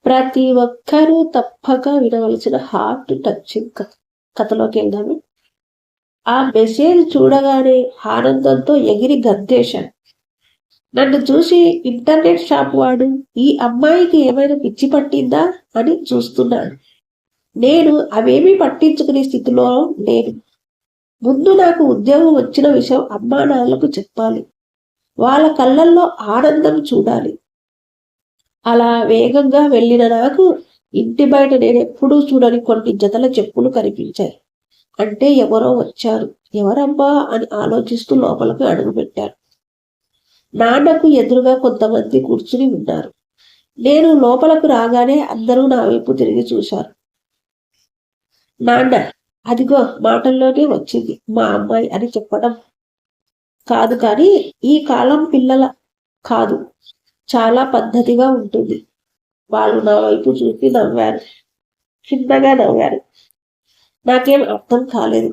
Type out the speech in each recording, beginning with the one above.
ప్రతి ఒక్కరూ తప్పక వినవలసిన హార్ట్ టచింగ్ కథలోకి వెళ్దాము. ఆ మెసేజ్ చూడగానే ఆనందంతో ఎగిరి గంతేశాను. నన్ను చూసి ఇంటర్నెట్ షాప్ వాడు ఈ అమ్మాయికి ఏమైనా పిచ్చి పట్టిందా అని చూస్తున్నాడు. నేను అవేమీ పట్టించుకునే స్థితిలో లేను. ముందు నాకు ఉద్యోగం వచ్చిన విషయం అమ్మా నాన్నలకు చెప్పాలి. వాళ్ళ కళ్ళల్లో ఆనందం చూడాలి. అలా వేగంగా వెళ్ళిన నాకు ఇంటి బయట నేనెప్పుడూ చూడని కొన్ని జతల చెప్పులు కనిపించాయి. అంటే ఎవరో వచ్చారు. ఎవరమ్మా అని ఆలోచిస్తూ లోపలికి అడుగుపెట్టాను. నాన్నకు ఎదురుగా కొంతమంది కూర్చుని ఉన్నారు. నేను లోపలకు రాగానే అందరూ నా వైపు తిరిగి చూశారు. నాన్న, అదిగో మాటల్లోనే వచ్చింది మా అమ్మాయి అని చెప్పడం కాదు, కానీ ఈ కాలం పిల్లల కాదు, చాలా పద్ధతిగా ఉంటుంది. వాళ్ళు నా వైపు చూసి నవ్వారు. చిన్నగా నవ్వారు. నాకేం అర్థం కాలేదు.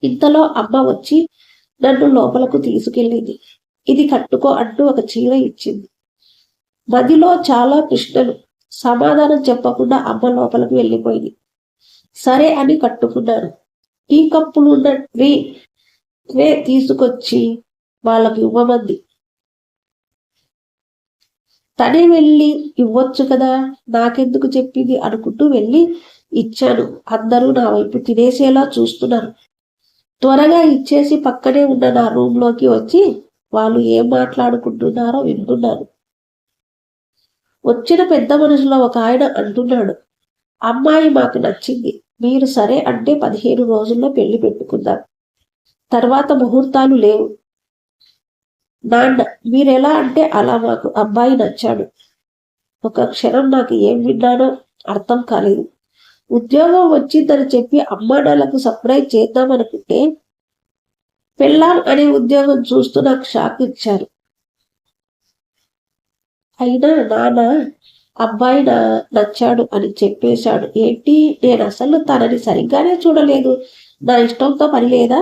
ఇంతలో అమ్మ వచ్చి నన్ను లోపలకు తీసుకెళ్ళింది. ఇది కట్టుకో అంటూ ఒక చీర ఇచ్చింది. మదిలో చాలా ప్రశ్నలు. సమాధానం చెప్పకుండా అమ్మ లోపలికి వెళ్ళిపోయింది. సరే అని కట్టుకున్నాను. టీ కప్పులున్న ట్రే తీసుకొచ్చి వాళ్ళకి ఇవ్వమంది. తనే వెళ్ళి ఇవ్వచ్చు కదా, నాకెందుకు చెప్పింది అనుకుంటూ వెళ్ళి ఇచ్చాను. అందరూ నా వైపు తినేసేలా చూస్తున్నారు. త్వరగా ఇచ్చేసి పక్కనే ఉన్న నా రూమ్లోకి వచ్చి వాళ్ళు ఏం మాట్లాడుకుంటున్నారో వింటున్నాను. వచ్చిన పెద్ద మనుషులో ఒక ఆయన అంటున్నాడు, అమ్మాయి మాకు నచ్చింది. మీరు సరే అంటే 15 రోజుల్లో పెళ్లి పెట్టుకుందాం. తర్వాత ముహూర్తాలు లేవు. నాన్న, మీరెలా అంటే అలా. మాకు అబ్బాయి నచ్చాడు. ఒక క్షణం నాకు ఏం విన్నానో అర్థం కాలేదు. ఉద్యోగం వచ్చిందని చెప్పి అమ్మానాలకు సర్ప్రైజ్ చేద్దామనుకుంటే పెళ్ళాం అనే ఉద్యోగం చూస్తూ నాకు షాక్ ఇచ్చారు. అయినా నాన్న అబ్బాయి నచ్చాడు అని చెప్పేశాడు. ఏంటి, నేను అసలు తనని సరిగ్గానే చూడలేదు. నా ఇష్టంతో పని లేదా?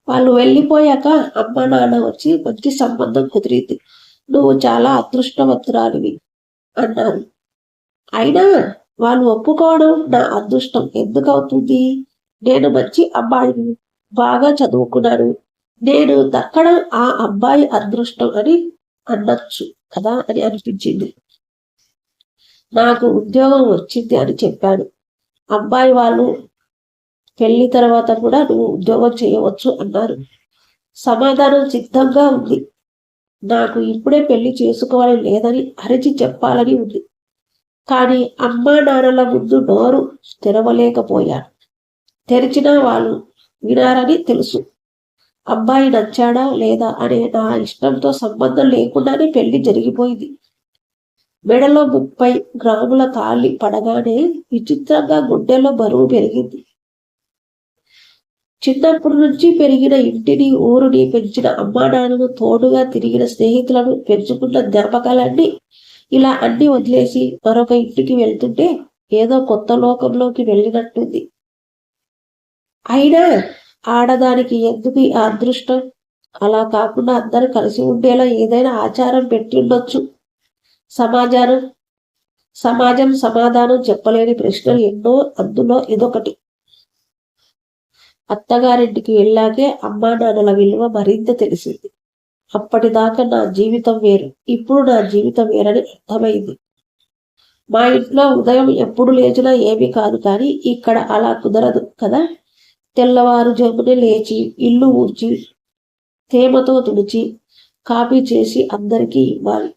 వాళ్ళు వెళ్ళిపోయాక అమ్మ నాన్న వచ్చి మంచి సంబంధం కుదిరింది. నువ్వు చాలా అదృష్టవంతురాలివి అన్నారు. అయినా వాళ్ళు ఒప్పుకోవడం నా అదృష్టం ఎందుకు అవుతుంది? నేను మంచి అబ్బాయిని, బాగా చదువుకున్నాను. నేను దక్కడం ఆ అబ్బాయి అదృష్టం అని అనొచ్చు కదా అని అనిపించింది. నాకు ఉద్యోగం వచ్చింది అని చెప్పాను. అబ్బాయి వాళ్ళు పెళ్లి తర్వాత కూడా నువ్వు ఉద్యోగం చేయవచ్చు అన్నారు. సమాధానం సిద్ధంగా ఉంది. నాకు ఇప్పుడే పెళ్లి చేసుకోవాలని లేదని అరిచి చెప్పాలని ఉంది. కానీ అమ్మా నాన్నల ముందు నోరు తెరవలేకపోయాను. తెరిచినా వాళ్ళు వినారని తెలుసు. అబ్బాయి నచ్చాడా లేదా అనే నా ఇష్టంతో సంబంధం లేకుండానే పెళ్లి జరిగిపోయింది. మెడలో 30 గ్రాముల తాళి పడగానే విచిత్రంగా గుండెలో బరువు పెరిగింది. చిన్నప్పటి నుంచి పెరిగిన ఇంటిని, ఊరుని, పెంచిన అమ్మా నాన్నను, తోడుగా తిరిగిన స్నేహితులను, పెంచుకున్న జ్ఞాపకాలన్నీ ఇలా అన్ని వదిలేసి మరొక ఇంటికి వెళ్తుంటే ఏదో కొత్త లోకంలోకి వెళ్ళినట్టుంది. అయినా ఆడదానికి ఎందుకు ఈ అదృష్టం? అలా కాకుండా అందరూ కలిసి ఉండేలా ఏదైనా ఆచారం పెట్టి ఉండొచ్చు. సమాజం సమాధానం చెప్పలేని ప్రశ్నలు ఎన్నో, అందులో ఇదొకటి. అత్తగారింటికి వెళ్ళాకే అమ్మా నాన్నల విలువ మరింత తెలిసింది. అప్పటిదాకా నా జీవితం వేరు, ఇప్పుడు నా జీవితం వేరని అర్థమైంది. మా ఇంట్లో ఉదయం ఎప్పుడు లేచినా ఏమీ కాదు, కానీ ఇక్కడ అలా కుదరదు కదా. తెల్లవారుజామునే లేచి ఇల్లు ఊడ్చి తేమతో తుడిచి కాఫీ చేసి అందరికీ ఇవ్వాలి.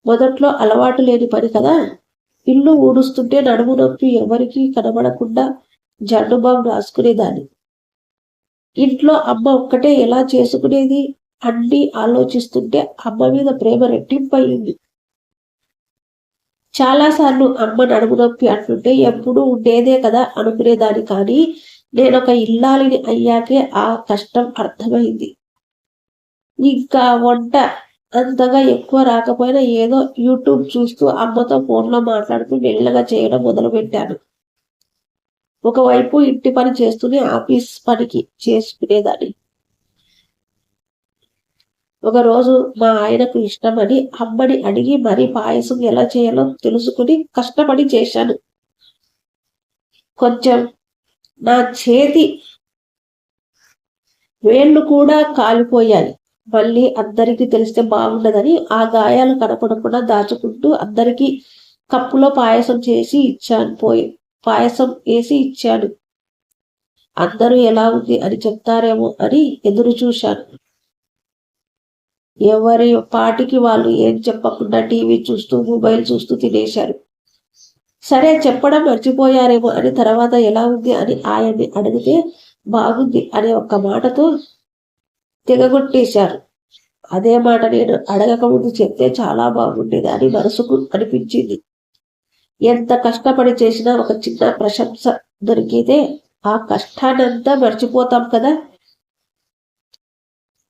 మొదట్లో అలవాటు లేని పని కదా. ఇల్లు ఊడుస్తుంటే నడుము నొప్పి ఎవరికీ కనబడకుండా జండు బాం రాసుకునేదాన్ని. ఇంట్లో అమ్మ ఒక్కటే ఎలా చేసుకునేది అన్ని ఆలోచిస్తుంటే అమ్మ మీద ప్రేమ రెట్టింపయింది. చాలాసార్లు అమ్మ నడుము నొప్పి అంటుంటే ఎప్పుడూ ఉండేదే కదా అనుకునేదాన్ని, కానీ నేనొక ఇల్లాలిని అయ్యాకే ఆ కష్టం అర్థమైంది. ఇంకా వంట అంతగా ఎక్కువ రాకపోయినా ఏదో యూట్యూబ్ చూస్తూ అమ్మతో ఫోన్లో మాట్లాడుతూ మెల్లగా చేయడం మొదలుపెట్టాను. ఒకవైపు ఇంటి పని చేస్తూనే ఆఫీస్ పనికి చేసుకునేదాన్ని. ఒకరోజు మా ఆయనకు ఇష్టమని అమ్మని అడిగి మరీ పాయసం ఎలా చేయాలో తెలుసుకుని కష్టపడి చేశాను. కొంచెం నా చేతి వేళ్ళు కూడా కాలిపోయాయి. మళ్ళీ అందరికీ తెలిస్తే బాగుండదని ఆ గాయాలు కనపడకుండా దాచుకుంటూ అందరికీ కప్పులో పాయసం వేసి ఇచ్చాను. అందరూ ఎలా ఉంది అని చెప్తారేమో అని ఎదురు చూశాను. ఎవరి పాటికి వాళ్ళు ఏం చెప్పకుండా టీవీ చూస్తూ మొబైల్ చూస్తూ తినేశారు. సరే, చెప్పడం మర్చిపోయారేమో అని తర్వాత ఎలా ఉంది అని ఆయన్ని అడిగితే బాగుంది అనే ఒక్క మాటతో తెగగొట్టేశారు. అదే మాట నేను అడగకముందు చెప్తే చాలా బాగుండేది అని మనసుకు అనిపించింది. ఎంత కష్టపడి చేసినా ఒక చిన్న ప్రశంస దొరికితే ఆ కష్టాన్నంతా మర్చిపోతాం కదా.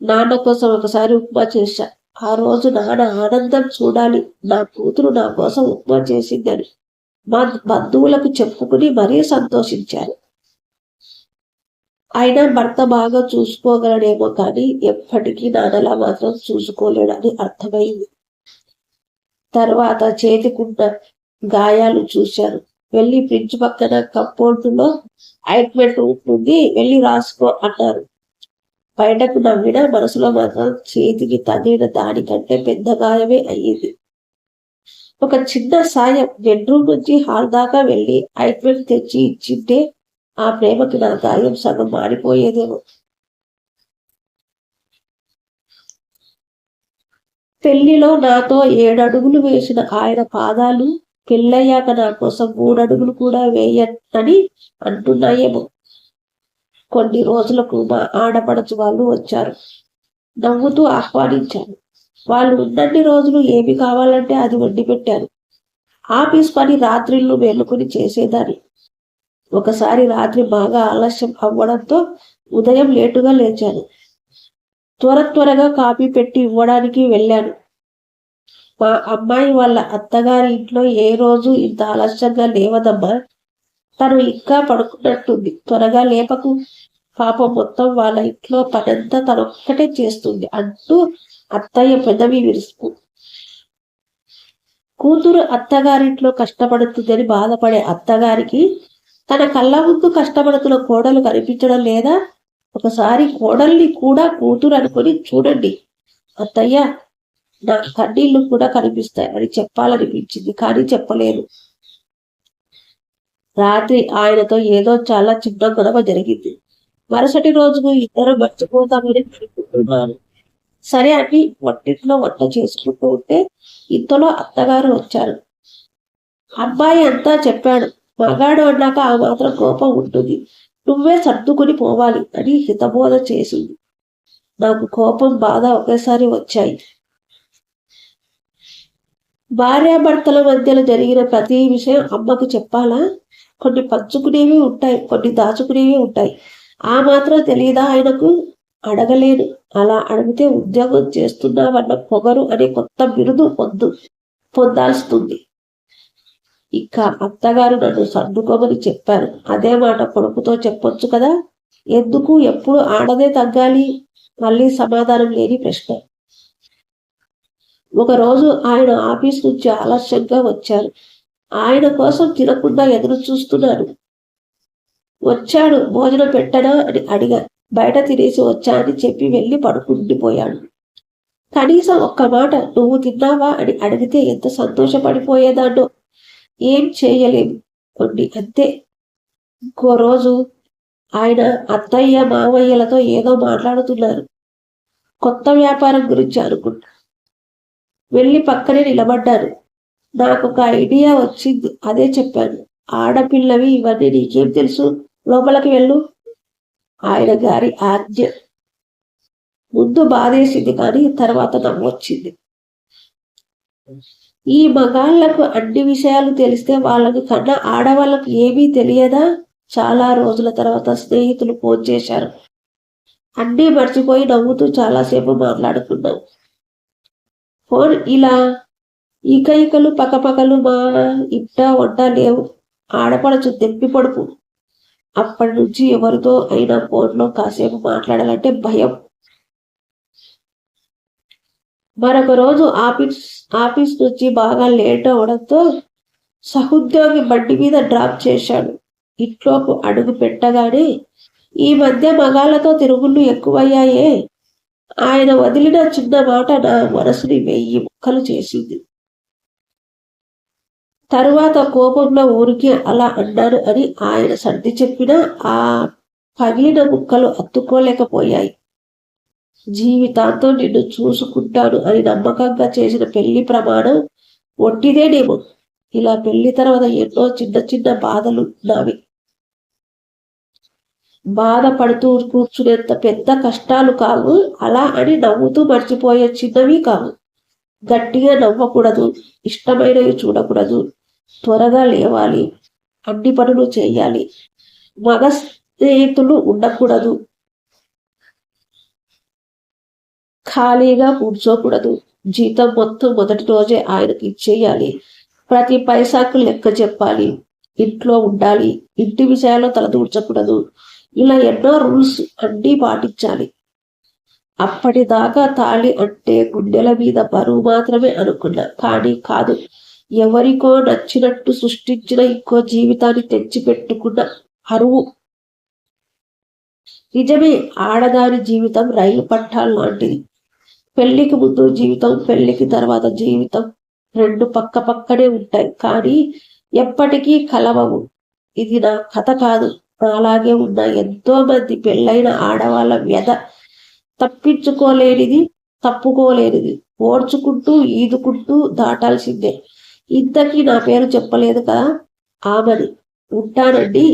నాన్న కోసం ఒకసారి ఉప్మా చేశా. ఆ రోజు నాన్న ఆనందం చూడాలి, నా కూతురు నా కోసం ఉప్మా చేసిందని మా బంధువులకు చెప్పుకుని మరీ సంతోషించారు. ఆయన భర్త బాగా చూసుకోగలడేమో కానీ ఎప్పటికీ నాన్నలా మాత్రం చూసుకోలేడని అర్థమైంది. తర్వాత చేతికున్న గాయాలు చూశారు. వెళ్ళి ఫ్రిడ్జ్ పక్కన కంపౌండ్లో ఆయింట్మెంట్ ఉంటుంది, వెళ్ళి రాసుకో అన్నారు. బయటకు నవ్వినా మనసులో మాత్రం చేతికి తగిలిన దానికంటే పెద్ద గాయమే అయ్యింది. ఒక చిన్న సాయం, బెడ్రూమ్ నుంచి హాల్ దాకా వెళ్ళి ఆయింట్మెంట్ తెచ్చి ఇచ్చింటే ఆ ప్రేమకి నా గాయం సగం మారిపోయేదేమో. పెళ్లిలో నాతో 7 అడుగులు వేసిన ఆయన పాదాలు పెళ్ళయ్యాక నా కోసం 3 అడుగులు కూడా వేయనని అంటున్నాయేమో. కొన్ని రోజులకు మా ఆడపడచు వాళ్ళు వచ్చారు. నవ్వుతూ ఆహ్వానించారు. వాళ్ళు ఉన్నన్ని రోజులు ఏమి కావాలంటే అది వండి పెట్టారు. ఆఫీస్ పని రాత్రిళ్ళు మేలుకొని చేసేదాన్ని. ఒకసారి రాత్రి బాగా ఆలస్యం అవ్వడంతో ఉదయం లేటుగా లేచాను. త్వరగా కాఫీ పెట్టి ఇవ్వడానికి వెళ్ళాను. మా అమ్మాయి వాళ్ళ అత్తగారి ఇంట్లో ఏ రోజు ఇంత ఆలస్యంగా లేవదమ్మా, తను ఇంకా పడుకున్నట్టుంది, త్వరగా లేపకు, పాపం మొత్తం వాళ్ళ ఇంట్లో పనంతా తనొక్కటే చేస్తుంది అంటూ అత్తయ్య పెదవి విరుస్తూ. కూతురు అత్తగారింట్లో కష్టపడుతుందని బాధపడే అత్తగారికి తన కళ్ళ ముందు కష్టపడుతున్న కోడలు కనిపించడం లేదా? ఒకసారి కోడల్ని కూడా కూతురు అనుకుని చూడండి అత్తయ్య, నా కన్నీళ్లు కూడా కనిపిస్తాయి అని చెప్పాలనిపించింది, కానీ చెప్పలేదు. రాత్రి ఆయనతో ఏదో చాలా చిన్న గొడవ జరిగింది. మరుసటి రోజుకు ఇద్దరు మర్చిపోతామని అనుకుంటున్నాను. సరే అని వంటింట్లో వంట చేసుకుంటూ ఉంటే ఇంతలో అత్తగారు వచ్చారు. అబ్బాయి అంతా చెప్పాడు, మగాడు అన్నాక ఆ మాత్రం కోపం ఉంటుంది, నువ్వే సర్దుకుని పోవాలి అని హితబోధ చేసింది. నాకు కోపం, బాధ ఒకేసారి వచ్చాయి. భార్యాభర్తల మధ్యలో జరిగిన ప్రతి విషయం అమ్మకు చెప్పాలా? కొన్ని పంచుకునేవి ఉంటాయి, కొన్ని దాచుకునేవి ఉంటాయి. ఆ మాత్రం తెలియదా ఆయనకు? అడగలేను. అలా అడిగితే ఉద్యోగం చేస్తున్నావన్న పొగరు అనే కొత్త బిరుదు పొందాల్సింది. ఇక అత్తగారు నన్ను సర్దుకోమని చెప్పారు. అదే మాట కొడుకుతో చెప్పొచ్చు కదా. ఎందుకు ఎప్పుడు ఆడదే తగ్గాలి? మళ్ళీ సమాధానం లేని ప్రశ్న. ఒకరోజు ఆయన ఆఫీస్ నుంచి ఆలస్యంగా వచ్చారు. ఆయన కోసం తినకుండా ఎదురు చూస్తున్నాను. వచ్చాడు, భోజనం పెట్టడా అని అడిగా. బయట తినేసి వచ్చా అని చెప్పి వెళ్ళి పడుకుండిపోయాడు. కనీసం ఒక్క మాట నువ్వు తిన్నావా అని అడిగితే ఎంత సంతోషపడిపోయేదాన్నో. ఏం చేయలేము, కొన్ని అంతే. ఇంకో రోజు ఆయన అత్తయ్య మామయ్యలతో ఏదో మాట్లాడుతున్నారు. కొత్త వ్యాపారం గురించి అనుకుంటా. వెళ్ళి పక్కనే నిలబడ్డాను. నాకు ఒక ఐడియా వచ్చింది, అదే చెప్పాను. ఆడపిల్లవి ఇవన్నీ నీకేం తెలుసు, లోపలికి వెళ్ళు. ఆయన గారి ఆజ్ఞ. ముందు బాధేసింది, కానీ తర్వాత నవ్వొచ్చింది. ఈ మగాళ్లకు అన్ని విషయాలు తెలిస్తే వాళ్ళని కన్నా ఆడవాళ్ళకు ఏమీ తెలియదా? చాలా రోజుల తర్వాత స్నేహితులు ఫోన్ చేశారు. అన్నీ మర్చిపోయి నవ్వుతూ చాలాసేపు మాట్లాడుకున్నాం. ఫోన్ ఇలా ఈకలు పక్కపక్కలు, మా ఇంట వంట లేవు. ఆడపడచ్చు తెప్పి పడుపు. అప్పటి నుంచి ఎవరితో అయినా ఫోన్లో కాసేపు మాట్లాడాలంటే భయం. మరొక రోజు ఆఫీస్ నుంచి బాగా లేట్ అవడంతో సహోద్యోగి బండి మీద డ్రాప్ చేశాడు. ఇంట్లోకి అడుగు పెట్టగానే ఈ మధ్య మగాళ్ళతో తిరుగుళ్ళు ఎక్కువయ్యాయే. ఆయన వదిలిన చిన్న మాట నా మనసుని 1000 ముక్కలు చేసింది. తరువాత కోపంలో ఊరికే అలా అన్నాను అని ఆయన సర్ది చెప్పినా ఆ పగిలిన ముక్కలు అత్తుకోలేకపోయాయి. జీవితాంతం నిన్ను చూసుకుంటాను అని నమ్మకంగా చేసిన పెళ్లి ప్రమాణం ఒట్టిదేనేమో. ఇలా పెళ్లి తర్వాత ఎన్నో చిన్న చిన్న బాధలు నావి. బాధపడుతూ కూర్చునేంత పెద్ద కష్టాలు కావు. అలా అని నవ్వుతూ మర్చిపోయే చిన్నవి కావు. గట్టిగా నవ్వకూడదు, ఇష్టమైనవి చూడకూడదు, త్వరగా లేవాలి, అన్ని పనులు చేయాలి, మగ స్నేహితులు ఉండకూడదు, ఖాళీగా కూర్చోకూడదు, జీతం మొత్తం మొదటి రోజే ఆయనకి ఇచ్చేయాలి, ప్రతి పైసాకు లెక్క చెప్పాలి, ఇంట్లో ఉండాలి, ఇంటి విషయాల్లో తలదూర్చకూడదు, ఇలా ఎన్నో రూల్స్ అన్నీ పాటించాలి. అప్పటిదాకా తాళి అంటే గుండెల మీద బరువు మాత్రమే అనుకున్నా. కానీ కాదు, ఎవరికో నచ్చినట్టు సృష్టించిన ఇంకో జీవితాన్ని తెచ్చిపెట్టుకున్న అరువు. నిజమే, ఆడదాని జీవితం రైలు పట్టాలు లాంటిది. పెళ్లికి ముందు జీవితం, పెళ్లికి తర్వాత జీవితం రెండు పక్క పక్కనే ఉంటాయి, కానీ ఎప్పటికీ కలవవు. ఇది నా కథ కాదు, నాలాగే ఉన్న ఎంతో మంది పెళ్ళైన ఆడవాళ్ళ వ్యధ. తప్పించుకోలేనిది, తప్పుకోలేనిది, ఓడ్చుకుంటూ ఈదుకుంటూ దాటాల్సిందే. ఇంతకీ నా పేరు చెప్పలేదు కదా, ఆమని. ఉంటానండి,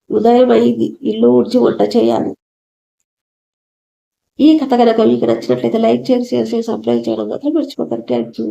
ఉదయం అయింది, ఇల్లు ఊడ్చి వంట చేయాలి. ఈ కథ కనుక మీకు నచ్చినట్లయితే లైక్ చేసి షేర్ చేసి సబ్స్క్రైబ్ చేయడం మాత్రం మర్చిపోకండి. Thank you.